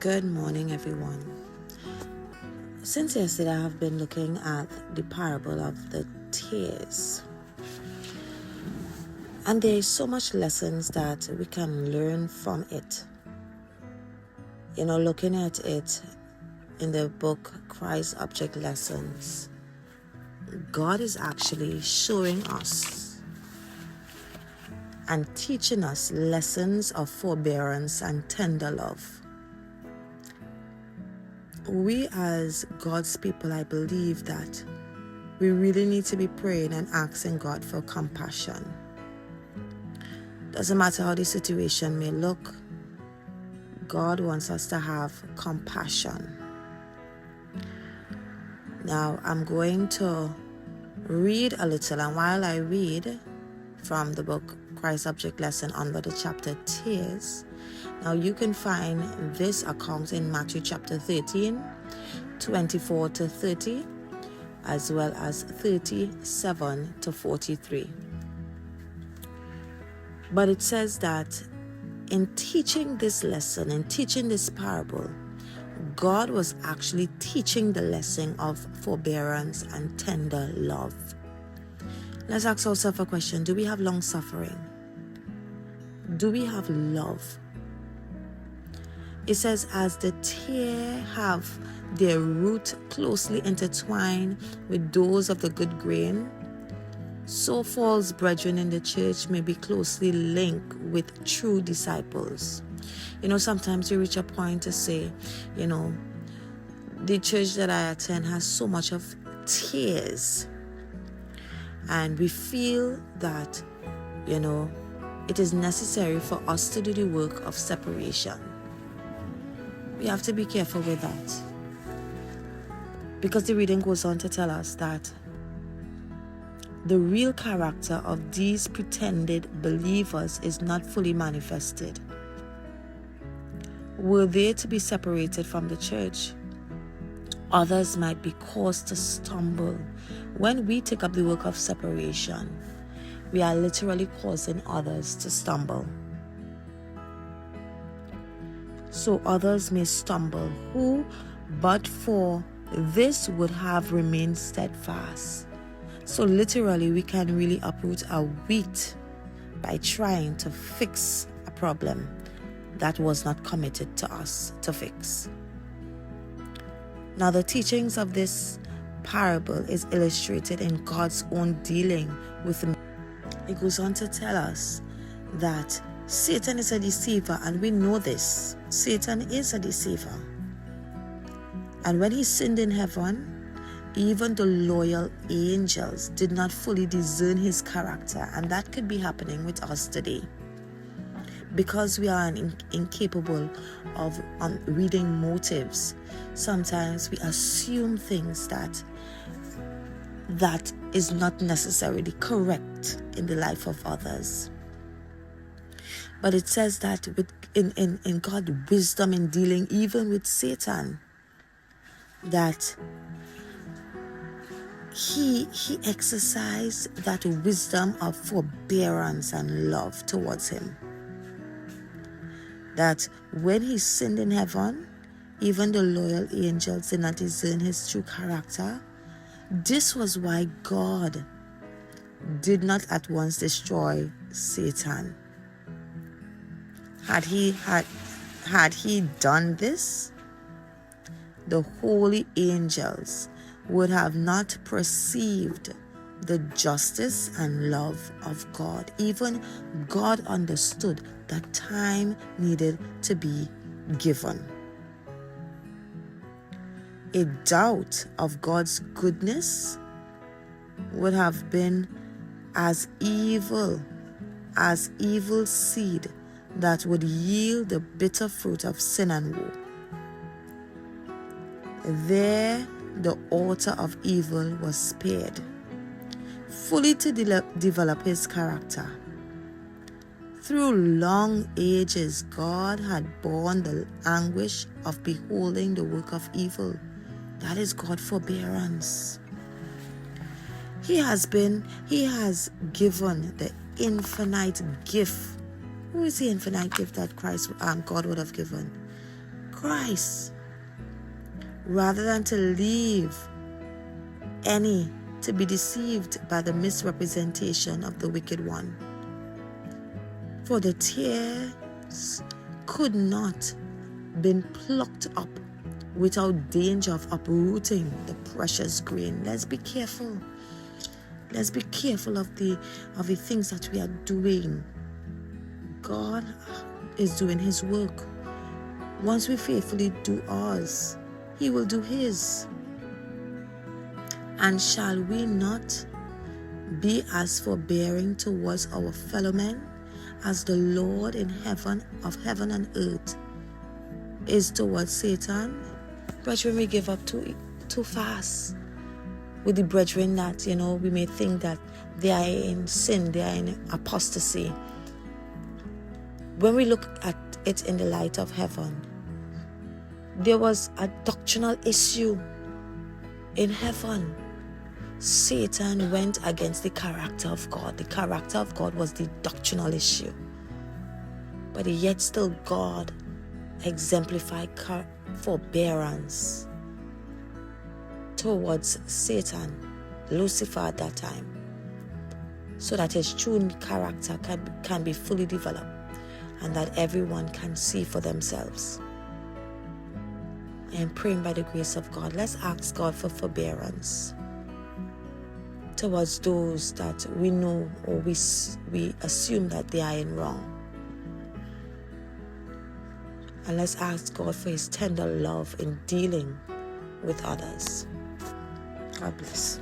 Good morning, everyone. Since yesterday, I have been looking at the parable of the tears. And there is so much lessons that we can learn from it. Looking at it in the book Christ Object Lessons, God is actually showing us and teaching us lessons of forbearance and tender love. We as God's people, I believe that we really need to be praying and asking God for compassion. Doesn't matter how the situation may look, God wants us to have compassion. Now, I'm going to read a little, and while I read from the book Christ Object Lesson under the chapter Tears, now you can find this account in Matthew chapter 13, 24 to 30, as well as 37 to 43. But it says that in teaching this lesson, in teaching this parable, God was actually teaching the lesson of forbearance and tender love. Let's ask ourselves a question. Do we have long suffering? Do we have love? It says, as the tear have their root closely intertwined with those of the good grain, so false brethren in the church may be closely linked with true disciples. Sometimes you reach a point to say, the church that I attend has so much of tears. And we feel that, it is necessary for us to do the work of separation. We have to be careful with that. Because the reading goes on to tell us that the real character of these pretended believers is not fully manifested. Were they to be separated from the church, others might be caused to stumble. When we take up the work of separation, we are literally causing others to stumble. So others may stumble, who, but for this, would have remained steadfast. So literally, we can really uproot a wheat by trying to fix a problem that was not committed to us to fix. Now, the teachings of this parable is illustrated in God's own dealing with men. It goes on to tell us that Satan is a deceiver, and we know this. Satan is a deceiver. And when he sinned in heaven, even the loyal angels did not fully discern his character, and that could be happening with us today. Because we are incapable of reading motives, sometimes we assume things that is not necessarily correct in the life of others. But it says that in God's wisdom in dealing even with Satan, that he exercised that wisdom of forbearance and love towards him. That when he sinned in heaven, even the loyal angels did not discern his true character. This was why God did not at once destroy Satan. Had he done this, the holy angels would have not perceived the justice and love of God. Even God understood that time needed to be given. A doubt of God's goodness would have been as evil seed that would yield the bitter fruit of sin and woe. There, the author of evil was spared, fully to develop his character. Through long ages, God had borne the anguish of beholding the work of evil. That is God's forbearance. He has given the infinite gift. Who is the infinite gift that God would have given? Christ, rather than to leave any to be deceived by the misrepresentation of the wicked one. For the tares could not been plucked up without danger of uprooting the precious grain. Let's be careful. Let's be careful of the things that we are doing. God is doing his work. Once we faithfully do ours, he will do his. And shall we not be as forbearing towards our fellow men as the Lord in heaven, of heaven and earth, is towards Satan? Brethren, we give up too fast with the brethren that, we may think that they are in sin, they are in apostasy. When we look at it in the light of heaven, there was a doctrinal issue in heaven. Satan went against the character of God. The character of God was the doctrinal issue. But yet still God exemplified forbearance towards Satan, Lucifer at that time, so that his true character can be fully developed and that everyone can see for themselves. I am praying by the grace of God. Let's ask God for forbearance towards those that we know or we assume that they are in wrong. And let's ask God for his tender love in dealing with others. God bless.